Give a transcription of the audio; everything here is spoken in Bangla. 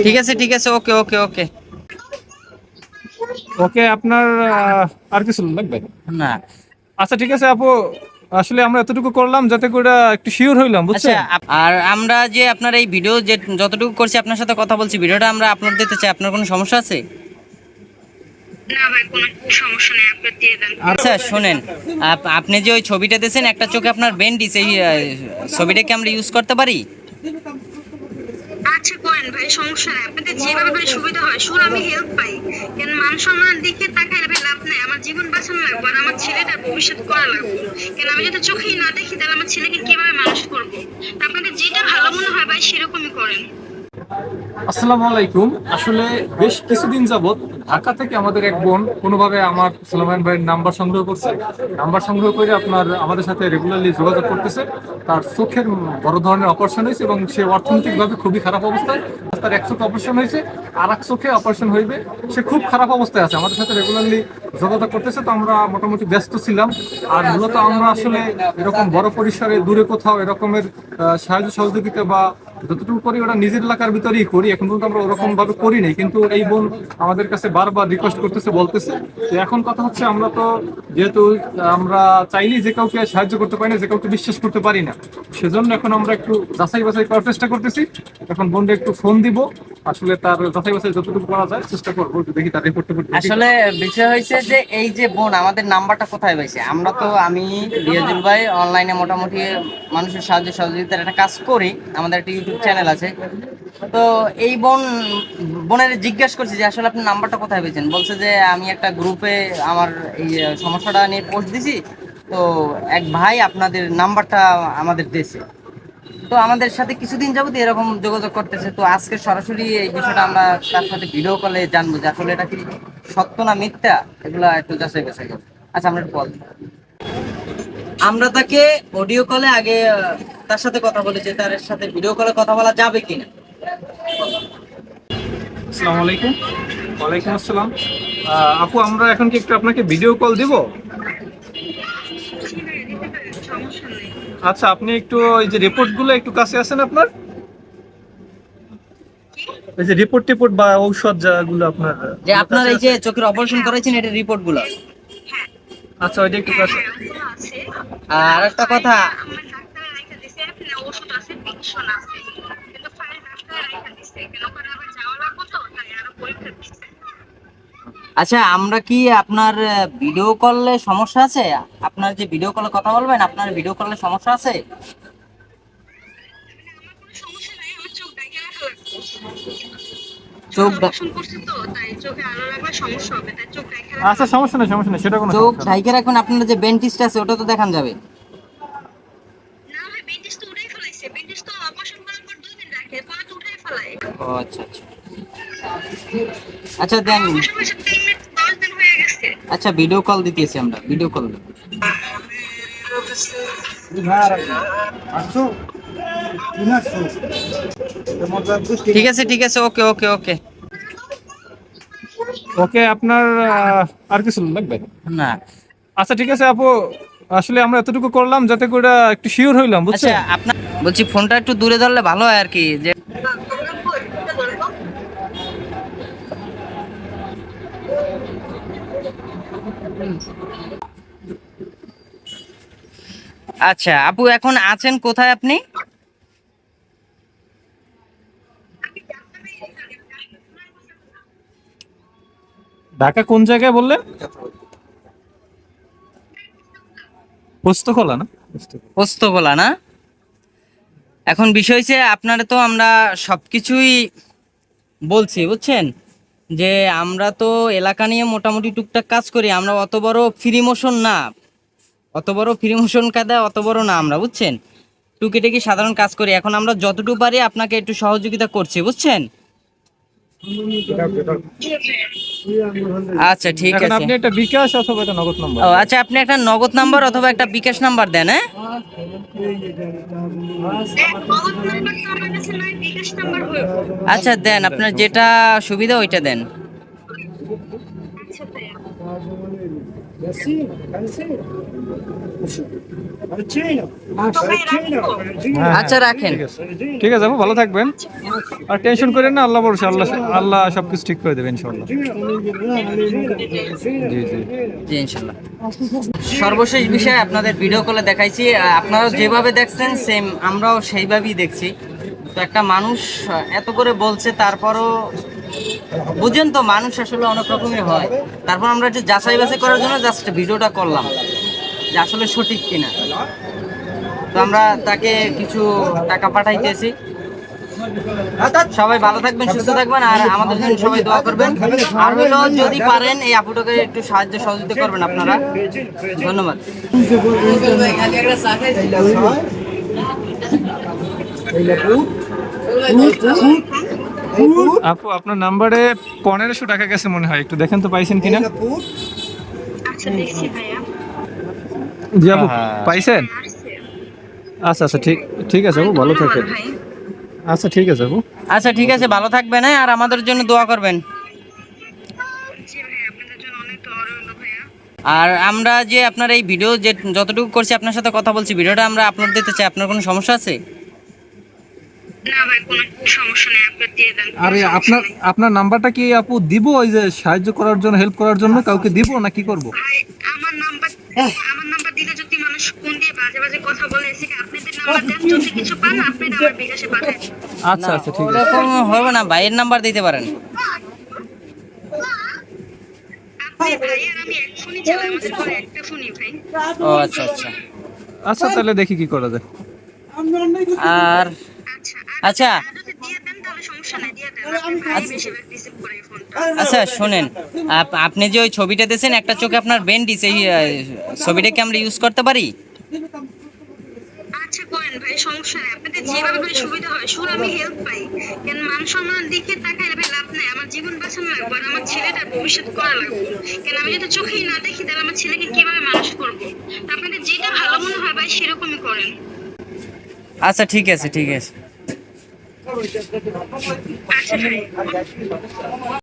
ঠিক আছে ঠিক আছে, ওকে ওকে ওকে। ওকে, আপনার আর কিছু লাগবে? না। আচ্ছা ঠিক আছে আপু, আসলে আমরা এতটুকু করলাম যাতে করে একটু শিওর হইলাম, আচ্ছা, বুঝছেন? আর আমরা যে আপনার এই ভিডিও যে যতটুকু করছি আপনার সাথে কথা বলছি, ভিডিওটা আমরা আপলোড দিতে চাই, আপনার কোনো সমস্যা আছে? না ভাই, কোনো সমস্যা নেই, আপনি দিয়ে দেন। আচ্ছা শোনেন, আপনি যে ওই ছবিটা দিয়েছেন একটা চোখে আপনার বেন্ডিস, এই ছবিটা কি আমরা ইউজ করতে পারি? আচ্ছা করেন ভাই, সমস্যা নেই, আপনাদের যেভাবে ভাই সুবিধা হয়, শুন আমি হেল্প পাই। কেন মান সম্মানের দিকে তাকাইলে ভাই লাভ নাই, আমার জীবন বাঁচানো লাগবে আর আমার ছেলেটার ভবিষ্যৎ করা লাগবে। কেন আমি যদি চোখেই না দেখি তাহলে আমার ছেলেকে কিভাবে মানুষ করবো? তা আপনাদের যেটা ভালো মনে হয় ভাই সেরকমই করেন। আসসালামু আলাইকুম। আসলে বেশ কিছুদিন যাবত ঢাকা থেকে আমাদের এক বোন কোনোভাবে আমার সুলাইমান ভাইয়ের নাম্বার সংগ্রহ করছে। নাম্বার সংগ্রহ করে আপনার আমাদের সাথে রেগুলারলি যোগাযোগ করতেছে। তার চোখের বড় ধরনের অপারেশন হয়েছে এবং সে অর্থনৈতিকভাবে খুবই খারাপ অবস্থায়। তার এক চোখে অপারেশন হয়েছে, আর এক চোখে অপারেশন হইবে। সে খুব খারাপ অবস্থায় আছে, আমাদের সাথে রেগুলারলি যোগাযোগ করতেছে। তো আমরা মোটামুটি ব্যস্ত ছিলাম। আর মূলত আমরা আসলে এরকম বড় পরিসরে দূরে কোথাও এরকমের সাহায্য সহযোগিতা বা যতটুকু করি ওটা নিজের এলাকার ভিতরেই করি। এখন পর্যন্ত আমরা ওরকম ভাবে করি নাই, কিন্তু এই বোন আমাদের কাছে বারবার রিকোয়েস্ট করতেছে, বলতেছে। তো এখন কথা হচ্ছে, আমরা তো যেহেতু আমরা চাইলেই যে কাউকে সাহায্য করতে পারি না, যে কাউকে বিশ্বাস করতে পারি না, সেজন্য এখন আমরা একটু যাচাই বাছাই করার চেষ্টা করতেছি। এখন বোনকে একটু ফোন দিব, আসলে তার যাচাই বাছাই যতটুকু করা যায় চেষ্টা করবো, দেখি তার রিপোর্ট। আসলে বিষয় হয়েছে যে এই যে বোন আমাদের নাম্বারটা কোথায় পাইছে, আমরা তো আমি রিয়াজুল ভাই অনলাইনে মোটামুটি মানুষের সাহায্য সহযোগিতার একটা কাজ করি, আমাদের একটা ইউটিউব চ্যানেল আছে। তো এই বোনের জিজ্ঞেস করছি যে আসলে আপনি নাম্বারটা কোথায় পেয়েছেন, বলছে যে আমি একটা গ্রুপে আমার এই সমস্যাটা নিয়ে পোস্ট দিছি, তো এক ভাই আপনাদের নাম্বারটা আমাদের দিয়েছে। তো আমাদের সাথে কিছুদিন যাবত এরকম যোগাযোগ করতেছে। তো আজকে সরাসরি এই বিষয়টা আমরা তার সাথে ভিডিও কলে জানবো যে আসলে এটা কি সত্য না মিথ্যা, এগুলা একটু যাচাই বাছাই করবো। আচ্ছা আমরা একটু বল, আমরা তাকে অডিও কলে আগে তার সাথে কথা বলি যে তার সাথে ভিডিও কলে কথা বলা যাবে কিনা। আসসালামু আলাইকুম। ওয়ালাইকুম আসসালাম। আপু, আমরা এখন কি একটু আপনাকে ভিডিও কল দিব? জি ভাই, দিতে পারেন, সমস্যা নেই। আচ্ছা, আপনি একটু ওই যে রিপোর্টগুলো একটু কাছে আছেন আপনার, এই যে রিপোর্ট টিপোর্ট বা ঔষধ যাগুলো আপনার যে আপনার কাছে এই যে আছে? চোখের অপারেশন করেছেন এটা রিপোর্ট গুলো। হ্যাঁ আচ্ছা, ওইটা একটু হ্যাঁ কাছে। হ্যাঁ, ওগুলো আছে। আর একটা ফাইল কথা, আমার ডাক্তার রাইখা দিছে, এখানে ওষুধ আছে, প্রেসক্রিপশন আছে, কিন্তু ফাইল ডাক্তার রাইখা দিছে, কেন ওখানে আবার যাওয়া লাগবে তো, তাই আরো পরীক্ষা দিচ্ছে। আচ্ছা আমরা কি আপনার ভিডিও কলে সমস্যা আছে? আপনার যে ভিডিও কলে কথা বলবেন, আপনার ভিডিও কলে সমস্যা আছে? মানে আমার কোনো সমস্যা নাই, আমার চোখ ডাইকা রাখা লাগবে। চোখে চোখ অপারেশন করছে তো, তাই চোখে আলো লাগলে সমস্যা হবে, তাই চোখ ডাইকা রাখা আচ্ছা, লাগবে। সমস্যা নেই, সমস্যা নেই, সেটা কোনো চোখ সমস্যা না। ঢাইকে রাখবেন, আপনার যে বেন্টিস্ট আছে ওটা তো দেখান যাবে। না ভাই, ব্যান্ডেজ তো উঠাই ফেলাইছে, ব্যান্ডেজ তো অপারেশন করার পর 2 দিন রাখে, পরে তো উঠাই ফেলায়। ও আচ্ছা আচ্ছা। আচ্ছা দেন, আমার অপারেশন হয়েছে 3 দিন 10 দিন হয়ে গেছে। আচ্ছা ভিডিও কল দিতেছি, আমরা ভিডিও কল। ঠিক আছে ঠিক আছে, ওকে ওকে ওকে। ওকে, আপনার আর কিছু লাগবে? না। আচ্ছা ঠিক আছে আপু, আসলে আমরা এতটুকু করলাম যাতে করে একটু শিওর হইলাম, আচ্ছা বুঝছেন? আপনার বলছি ফোনটা একটু দূরে ধরলে ভালো হয় আর কি, যে আচ্ছা আপু এখন আছেন কোথায় আপনি? ঢাকা কোন জায়গায় বললেন? পোস্তকলা না? পোস্তগোলা না? এখন বিষয় হচ্ছে আপনারা তো আমরা সবকিছুই বলছি বুঝছেন, যে আমরা তো এলাকা নিয়ে মোটামুটি টুকটাক কাজ করি, আমরা অত বড় ফ্রি মোশন না, অত বড় ফ্রি মোশন কাদা অত বড় না আমরা, বুঝছেন? টুকিটাকি সাধারণ কাজ করি। এখন আমরা যতটুকু পারি আপনাকে একটু সহযোগিতা করছি, বুঝছেন? আচ্ছা ঠিক এখন আছে। আপনি একটা বিকাশ অথবা একটা নগদ নম্বর। ও আচ্ছা, আপনি একটা নগদ নাম্বার অথবা একটা বিকাশ নাম্বার দেন। হ্যাঁ নগদ নাম্বার তো আমার কাছে নাই, বিকাশ নাম্বার হইব। আচ্ছা দেন, আপনার যেটা সুবিধা ওইটা দেন। আচ্ছা ভাইয়া। তো ভাই রাখবো। আচ্ছা রাখেন। ঠিক আছে আপু, ভালো থাকবেন। আর টেনশন করেন না, আল্লাহ ভরসা, আল্লাহ সবকিছু ঠিক করে দেবেন ইনশাআল্লাহ। জি জি। জি ইনশাল্লাহ। সর্বশেষ বিষয় আপনাদের ভিডিও কলে দেখাইছি, আপনারা যেভাবে দেখছেন সেম আমরাও সেইভাবেই দেখছি। তো একটা মানুষ এত করে বলছে, তারপরও বুঝেন তো মানুষ আসলে অনেক রকমই হয়। তারপর আমরা একটু যাচাই বাছাই করার জন্য জাস্ট ভিডিওটা করলাম যে আসলে সঠিক কিনা। তো আমরা তাকে কিছু টাকা পাঠাইতেছি। সবাই ভালো থাকবেন, সুস্থ থাকবেন, আর আমাদের জন্য সবাই দোয়া করবেন। আর হলো যদি পারেন এই আপুটাকে একটু সাহায্য সহযোগিতা করবেন আপনারা। ধন্যবাদ। আপু আপনার নাম্বারে 1500 টাকা গেছে মনে হয়, একটু দেখেন তো পাইছেন কিনা। আচ্ছা দেখছি ভাইয়া। জি আপু পাইছেন? আসছে। আচ্ছা আচ্ছা, ঠিক ঠিক আছে আপু, ভালো ধন্যবাদ থাকেন। ভাই। আচ্ছা ঠিক আছে আপু। আচ্ছা ঠিক আছে, ভালো থাকবেন, হ্যাঁ, আর আমাদের জন্য দোয়া করবেন। জি ভাইয়া, আপনাদের জন্য অনেক দোয়া রইলো ভাইয়া। আর আমরা যে আপনার এই ভিডিও যে যতটুকু করছি আপনার সাথে কথা বলছি, ভিডিওটা আমরা আপলোড দিতে চাই, আপনার কোনো সমস্যা আছে? না ভাই, কোনো সমস্যা নেই, আপনি দিয়ে দেন। আরে আপনার আপনার নাম্বারটা কি আপু দিব, ওই যে সাহায্য করার জন্য, হেল্প করার জন্য কাউকে দিব না কি করব? ভাই আমার নাম্বার দিলে যদি মানুষ ফোন দিয়ে বাজে বাজে কথা বলে, এসে আপনাদের নাম্বার দেন, যদি কিছু পান আপনি আমার বিকাশে পাঠান। আচ্ছা আচ্ছা ঠিক আছে। ওরকম হবে না, ভাইয়ের নাম্বার দিতে পারেন। আপনি ভাই আর আমি এক ফোনই চালাই, আমাদের ঘরে একটা ফোনই ভাই। ও আচ্ছা আচ্ছা। আচ্ছা তাহলে দেখি কি করা যায়। আর আচ্ছা আচ্ছা আর যদি দিয়ে দেন তাহলে সমস্যা নাই, দিয়ে দেন, আপনি ভাই বেশিরভাগ রিসিভ করে এই ফোনটা। আচ্ছা শোনেন, আপনি যে ওই ছবিটা দিয়েছেন একটা চোখে আপনার বেন্ডিস, এই ছবিটা কি আমরা ইউজ করতে পারি? আচ্ছা করেন ভাই, সমস্যা নেই, আপনাদের যেভাবে করে সুবিধা হয়। শুন আমি হেল্প পাই, কেন মান সম্মান দিকে তাকাইলে ভাই লাভ নাই। আমার জীবন বাঁচানো লাগবে আর আমার ছেলেটার ভবিষ্যৎ করা লাগবে। কেন আমি যদি চোখেই না দেখি তাহলে আমার ছেলেকে কিভাবে মানুষ করবো। তা আপনাদের যেটা ভালো মনে হয় ভাই সেরকমই করেন। আচ্ছা ঠিক আছে ঠিক আছে। আচ্ছা ভাই।